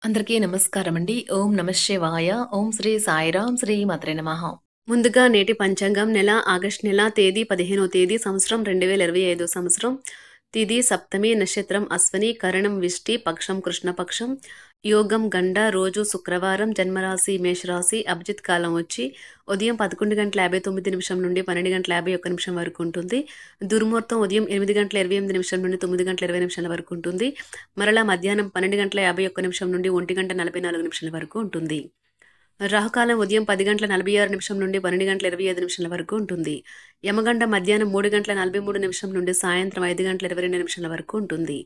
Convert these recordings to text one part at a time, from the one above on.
అందరికీ నమస్కారమండి. ఓం నమః శివాయ. ఓం శ్రీ సాయిరాం శ్రీ మాత్రే నమః. ముందుగా నేటి పంచాంగం నెల ఆగస్టు నెల తేదీ 15వ తేదీ సంవత్సరం 2025 సంవత్సరం. తిథి సప్తమి, నక్షత్రం అశ్వని, కరణం విష్టి, పక్షం కృష్ణపక్షం, యోగం గండ, రోజు శుక్రవారం, జన్మరాశి మేషరాశి, అభిజిత్ కాలం వచ్చి ఉదయం 11:59 నుండి 12:51 వరకు ఉంటుంది. దుర్ముహూర్తం ఉదయం 8:28 నుండి 9:20 వరకు ఉంటుంది. మరలా మధ్యాహ్నం 12:51 నుండి 1:44 వరకు ఉంటుంది. రాహుకాలం ఉదయం 10:46 నుండి 12:25 వరకు ఉంటుంది. యమగండ మధ్యాహ్నం 3:43 నుండి సాయంత్రం 5:22 వరకు ఉంటుంది.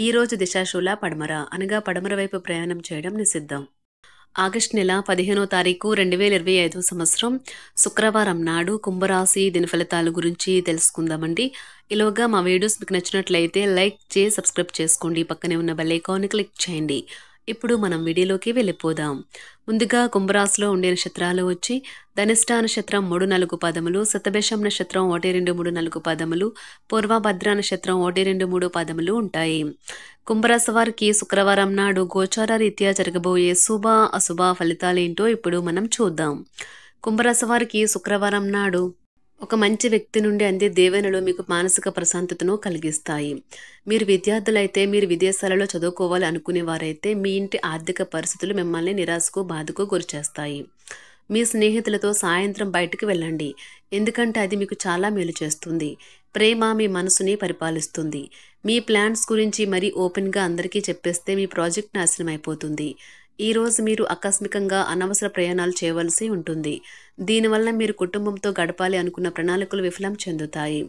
ఈ రోజు దిశాశూల పడమర అనగా పడమర వైపు ప్రయాణం చేయడం నిషిద్ధం. ఆగస్టు నెల 15వ తారీఖు 2025 సంవత్సరం శుక్రవారం నాడు కుంభరాశి దినఫలితాల గురించి తెలుసుకుందామండి. ఈలోగా మా వీడియోస్ మీకు నచ్చినట్లయితే లైక్ చేసి సబ్స్క్రైబ్ చేసుకోండి. పక్కనే ఉన్న బెల్ ఐకాన్ని క్లిక్ చేయండి. ఇప్పుడు మనం వీడియోలోకి వెళ్ళిపోదాం. ముందుగా కుంభరాశిలో ఉండే నక్షత్రాలు వచ్చి ధనిష్ట నక్షత్రం 3-4 పదములు, శతభిషం నక్షత్రం 1-2-3-4 పదములు, పూర్వభద్ర నక్షత్రం 1-2-3 పదములు ఉంటాయి. కుంభరాశి వారికి శుక్రవారం నాడు గోచార రీత్యా జరగబోయే శుభ అశుభ ఫలితాలేంటో ఇప్పుడు మనం చూద్దాం. కుంభరాశి వారికి శుక్రవారం నాడు ఒక మంచి వ్యక్తి నుండి అందే దీవెనలు మీకు మానసిక ప్రశాంతతను కలిగిస్తాయి. మీరు విద్యార్థులైతే, మీరు విదేశాలలో చదువుకోవాలి అనుకునే వారైతే మీ ఇంటి ఆర్థిక పరిస్థితులు మిమ్మల్ని నిరాశకు బాధకు గురిచేస్తాయి. మీ స్నేహితులతో సాయంత్రం బయటికి వెళ్ళండి, ఎందుకంటే అది మీకు చాలా మేలు చేస్తుంది. ప్రేమ మీ మనసుని పరిపాలిస్తుంది. మీ ప్లాన్స్ గురించి మరీ ఓపెన్గా అందరికీ చెప్పేస్తే మీ ప్రాజెక్ట్ నాశనం అయిపోతుంది. ఈరోజు మీరు ఆకస్మికంగా అనవసర ప్రయాణాలు చేయవలసి ఉంటుంది. దీనివల్ల మీరు కుటుంబంతో గడపాలి అనుకున్న ప్రణాళికలు విఫలం చెందుతాయి.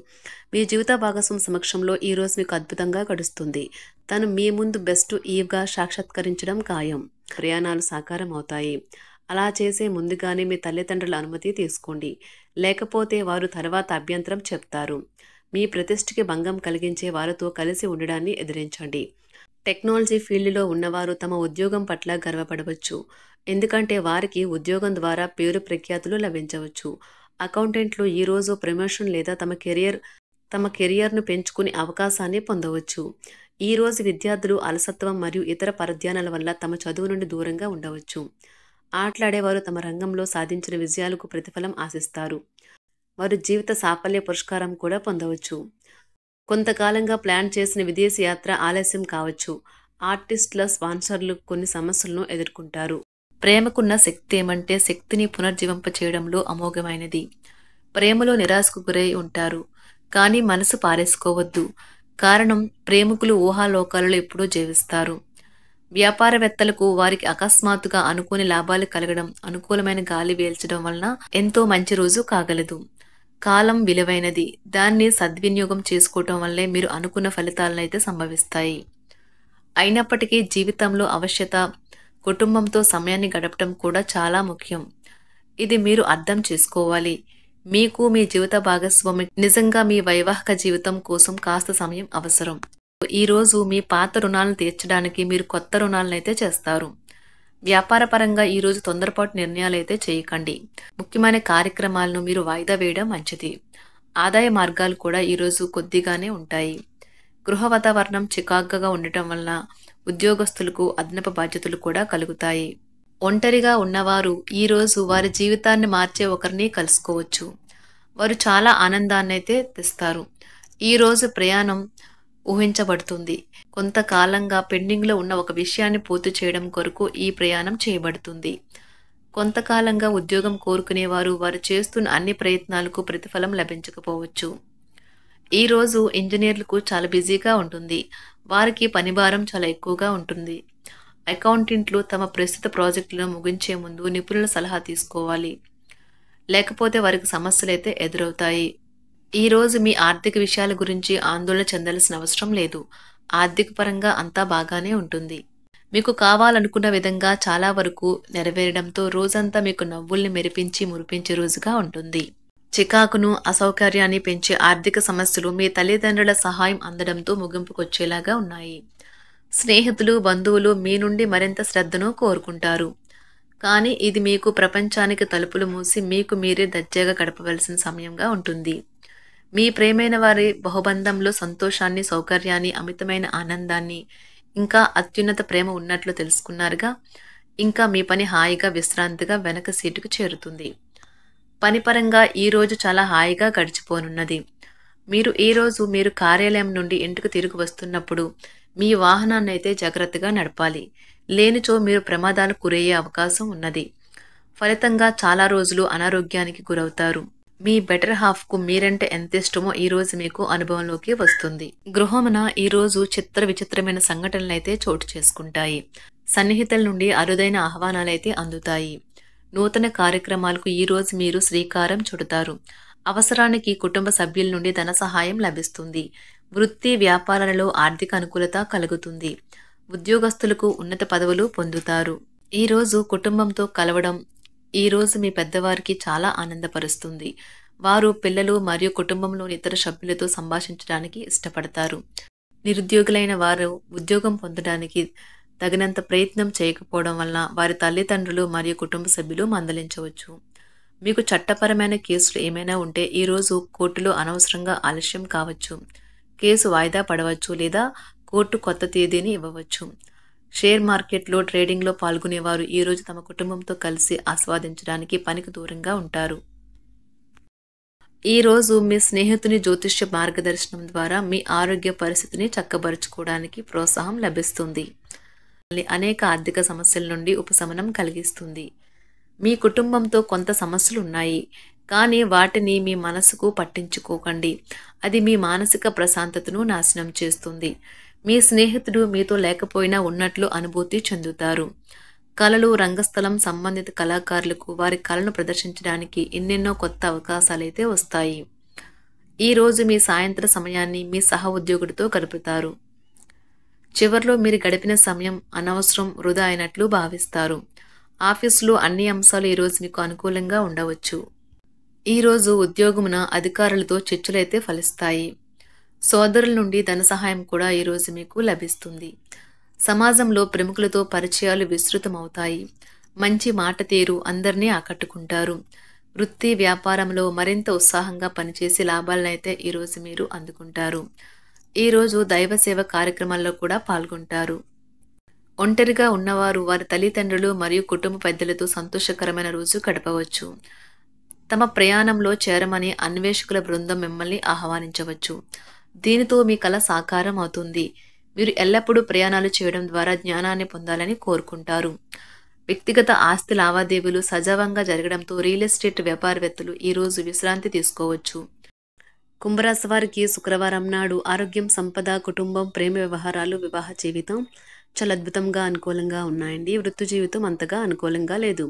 మీ జీవిత భాగస్వామి సమక్షంలో ఈరోజు మీకు అద్భుతంగా గడుస్తుంది. తను మీ ముందు బెస్ట్ ఈవ్గా సాక్షాత్కరించడం ఖాయం. ప్రయాణాలు సాకారం అవుతాయి. అలా చేసే ముందుగానే మీ తల్లిదండ్రుల అనుమతి తీసుకోండి, లేకపోతే వారు తర్వాత అభ్యంతరం చెప్తారు. మీ ప్రతిష్టకి భంగం కలిగించే వారితో కలిసి ఉండడాన్ని ఎదిరించండి. టెక్నాలజీ ఫీల్డ్లో ఉన్నవారు తమ ఉద్యోగం పట్ల గర్వపడవచ్చు, ఎందుకంటే వారికి ఉద్యోగం ద్వారా పేరు ప్రఖ్యాతులు లభించవచ్చు. అకౌంటెంట్లు ఈరోజు ప్రమోషన్ లేదా తమ కెరియర్ను పెంచుకునే అవకాశాన్ని పొందవచ్చు. ఈరోజు విద్యార్థులు అలసత్వం మరియు ఇతర పరధ్యానాల వల్ల తమ చదువు నుండి దూరంగా ఉండవచ్చు. ఆటలాడేవారు తమ రంగంలో సాధించిన విజయాలకు ప్రతిఫలం ఆశిస్తారు. వారు జీవిత సాఫల్య పురస్కారం కూడా పొందవచ్చు. కొంతకాలంగా ప్లాన్ చేసిన విదేశీ యాత్ర ఆలస్యం కావచ్చు. ఆర్టిస్టుల స్పాన్సర్లు కొన్ని సమస్యలను ఎదుర్కొంటారు. ప్రేమకున్న శక్తి ఏమంటే శక్తిని పునర్జీవింప చేయడంలో అమోఘమైనది. ప్రేమలో నిరాశకు గురై ఉంటారు, కానీ మనసు పారేసుకోవద్దు. కారణం, ప్రేమికులు ఊహాలోకాలలో ఎప్పుడూ జీవిస్తారు. వ్యాపారవేత్తలకు వారికి అకస్మాత్తుగా అనుకోని లాభాలు కలగడం, అనుకూలమైన గాలి వీల్చడం వలన ఎంతో మంచి రోజు కాగలదు. కాలం విలువైనది, దాన్ని సద్వినియోగం చేసుకోవటం వల్లే మీరు అనుకున్న ఫలితాలనైతే సంభవిస్తాయి. అయినప్పటికీ జీవితంలో అవశ్యత కుటుంబంతో సమయాన్ని గడపడం కూడా చాలా ముఖ్యం. ఇది మీరు అర్థం చేసుకోవాలి. మీకు మీ జీవిత భాగస్వామి నిజంగా మీ వైవాహిక జీవితం కోసం కాస్త సమయం అవసరం. ఈరోజు మీ పాత రుణాలను తీర్చడానికి మీరు కొత్త రుణాలనైతే చేస్తారు. వ్యాపారపరంగా ఈరోజు తొందరపాటు నిర్ణయాలైతే చేయకండి. ముఖ్యమైన కార్యక్రమాలను మీరు వాయిదా వేయడం మంచిది. ఆదాయ మార్గాలు కూడా ఈరోజు కొద్దిగానే ఉంటాయి. గృహ వాతావరణం చికాకుగా ఉండటం వల్ల ఉద్యోగస్తులకు అదనపు బాధ్యతలు కూడా కలుగుతాయి. ఒంటరిగా ఉన్నవారు ఈరోజు వారి జీవితాన్ని మార్చే ఒకరిని కలుసుకోవచ్చు. వారు చాలా ఆనందాన్నైతే తెస్తారు. ఈరోజు ప్రయాణం ఊహించబడుతుంది. కొంతకాలంగా పెండింగ్లో ఉన్న ఒక విషయాన్ని పూర్తి చేయడం కొరకు ఈ ప్రయాణం చేయబడుతుంది. కొంతకాలంగా ఉద్యోగం కోరుకునేవారు వారు చేస్తున్న అన్ని ప్రయత్నాలకు ప్రతిఫలం లభించకపోవచ్చు. ఈరోజు ఇంజనీర్లకు చాలా బిజీగా ఉంటుంది. వారికి పనిభారం చాలా ఎక్కువగా ఉంటుంది. అకౌంటెంట్లు తమ ప్రస్తుత ప్రాజెక్టులను ముగించే ముందు నిపుణుల సలహా తీసుకోవాలి, లేకపోతే వారికి సమస్యలైతే ఎదురవుతాయి. ఈరోజు మీ ఆర్థిక విషయాల గురించి ఆందోళన చెందాల్సిన అవసరం లేదు. ఆర్థిక పరంగా అంతా బాగానే ఉంటుంది. మీకు కావాలనుకున్న విధంగా చాలా వరకు నెరవేరడంతో రోజంతా మీకు నవ్వుల్ని మెరిపించి మురిపించే రోజుగా ఉంటుంది. చికాకును, అసౌకర్యాన్ని పెంచే ఆర్థిక సమస్యలు మీ తల్లిదండ్రుల సహాయం అందడంతో ముగింపుకొచ్చేలాగా ఉన్నాయి. స్నేహితులు, బంధువులు మీ నుండి మరింత శ్రద్ధను కోరుకుంటారు. కానీ ఇది మీకు ప్రపంచానికి తలుపులు మూసి మీకు మీరే దర్జాగా గడపవలసిన సమయంగా ఉంటుంది. మీ ప్రేమైన వారి బహుబంధంలో సంతోషాన్ని, సౌకర్యాన్ని, అమితమైన ఆనందాన్ని ఇంకా అత్యున్నత ప్రేమ ఉన్నట్లు తెలుసుకున్నారుగా. ఇంకా మీ పని హాయిగా విశ్రాంతిగా వెనక సీటుకు చేరుతుంది. పనిపరంగా ఈ రోజు చాలా హాయిగా గడిచిపోనున్నది. మీరు కార్యాలయం నుండి ఇంటికి తిరిగి వస్తున్నప్పుడు మీ వాహనాన్నైతే జాగ్రత్తగా నడపాలి. లేనిచో మీరు ప్రమాదాలకు గురయ్యే అవకాశం ఉన్నది. ఫలితంగా చాలా రోజులు అనారోగ్యానికి గురవుతారు. మీ బెటర్ హాఫ్‌కు మీరంటే ఎంతిష్టమో ఈరోజు మీకు అనుభవంలోకి వస్తుంది. గృహమున ఈరోజు చిత్ర విచిత్రమైన సంఘటనలైతే చోటు చేసుకుంటాయి. సన్నిహితుల నుండి అరుదైన ఆహ్వానాలైతే అందుతాయి. నూతన కార్యక్రమాలకు ఈరోజు మీరు శ్రీకారం చుడతారు. అవసరానికి కుటుంబ సభ్యుల నుండి ధన సహాయం లభిస్తుంది. వృత్తి వ్యాపారాలలో ఆర్థిక అనుకూలత కలుగుతుంది. ఉద్యోగస్తులకు ఉన్నత పదవులు పొందుతారు. ఈరోజు కుటుంబంతో కలవడం ఈరోజు మీ పెద్దవారికి చాలా ఆనందపరుస్తుంది. వారు పిల్లలు మరియు కుటుంబంలోని ఇతర సభ్యులతో సంభాషించడానికి ఇష్టపడతారు. నిరుద్యోగులైన వారు ఉద్యోగం పొందడానికి తగినంత ప్రయత్నం చేయకపోవడం వలన వారి తల్లిదండ్రులు మరియు కుటుంబ సభ్యులు మందలించవచ్చు. మీకు చట్టపరమైన కేసులు ఏమైనా ఉంటే ఈరోజు కోర్టులో అనవసరంగా ఆలస్యం కావచ్చు. కేసు వాయిదా పడవచ్చు లేదా కోర్టు కొత్త తేదీని ఇవ్వవచ్చు. షేర్ మార్కెట్లో ట్రేడింగ్లో పాల్గొనేవారు ఈరోజు తమ కుటుంబంతో కలిసి ఆస్వాదించడానికి పనికి దూరంగా ఉంటారు. ఈరోజు మీ స్నేహితుని జ్యోతిష్య మార్గదర్శనం ద్వారా మీ ఆరోగ్య పరిస్థితిని చక్కబరుచుకోవడానికి ప్రోత్సాహం లభిస్తుంది. అనేక ఆర్థిక సమస్యల నుండి ఉపశమనం కలిగిస్తుంది. మీ కుటుంబంతో కొంత సమస్యలు ఉన్నాయి, కానీ వాటిని మీ మనసుకు పట్టించుకోకండి. అది మీ మానసిక ప్రశాంతతను నాశనం చేస్తుంది. మీ స్నేహితుడు మీతో లేకపోయినా ఉన్నట్లు అనుభూతి చెందుతారు. కళలు, రంగస్థలం సంబంధిత కళాకారులకు వారి కళను ప్రదర్శించడానికి ఎన్నెన్నో కొత్త అవకాశాలైతే వస్తాయి. ఈరోజు మీ సాయంత్ర సమయాన్ని మీ సహ ఉద్యోగుడితో గడుపుతారు. చివర్లో మీరు గడిపిన సమయం అనవసరం, వృధా అయినట్లు భావిస్తారు. ఆఫీసులో అన్ని అంశాలు ఈరోజు మీకు అనుకూలంగా ఉండవచ్చు. ఈరోజు ఉద్యోగమున అధికారులతో చర్చలైతే ఫలిస్తాయి. సోదరుల నుండి ధన సహాయం కూడా ఈరోజు మీకు లభిస్తుంది. సమాజంలో ప్రముఖులతో పరిచయాలు విస్తృతమవుతాయి. మంచి మాట తీరు అందరినీ ఆకట్టుకుంటారు. వృత్తి వ్యాపారంలో మరింత ఉత్సాహంగా పనిచేసి లాభాలనైతే ఈరోజు మీరు అందుకుంటారు. ఈరోజు దైవ సేవ కార్యక్రమాల్లో కూడా పాల్గొంటారు. ఒంటరిగా ఉన్నవారు వారి తల్లిదండ్రులు మరియు కుటుంబ పెద్దలతో సంతోషకరమైన రోజు గడపవచ్చు. తమ ప్రయాణంలో చేరమని అన్వేషకుల బృందం మిమ్మల్ని ఆహ్వానించవచ్చు. దీనితో మీ కల సాకారం అవుతుంది. మీరు ఎల్లప్పుడూ ప్రయాణాలు చేయడం ద్వారా జ్ఞానాన్ని పొందాలని కోరుకుంటారు. వ్యక్తిగత ఆస్తి లావాదేవీలు సజావంగా జరగడంతో రియల్ ఎస్టేట్ వ్యాపారవేత్తలు ఈరోజు విశ్రాంతి తీసుకోవచ్చు. కుంభరాశి వారికి శుక్రవారం నాడు ఆరోగ్యం, సంపద, కుటుంబం, ప్రేమ వ్యవహారాలు, వివాహ జీవితం చాలా అద్భుతంగా అనుకూలంగా ఉన్నాయండి. వృత్తి జీవితం అంతగా అనుకూలంగా లేదు.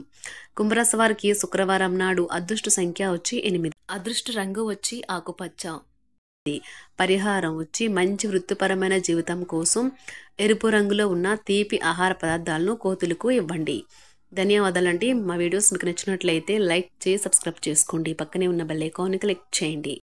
కుంభరాశి వారికి శుక్రవారం నాడు అదృష్ట సంఖ్య వచ్చి 8, అదృష్ట రంగు వచ్చి ఆకుపచ్చ. పరిహారం వచ్చి మంచి వృత్తిపరమైన జీవితం కోసం ఎరుపు రంగులో ఉన్న తీపి ఆహార పదార్థాలను కోతులకు ఇవ్వండి. ధన్యవాదాలండి. మా వీడియోస్ మీకు నచ్చినట్లయితే లైక్ చేసి సబ్స్క్రైబ్ చేసుకోండి. పక్కనే ఉన్న బెల్ ఐకాన్ని క్లిక్ చేయండి.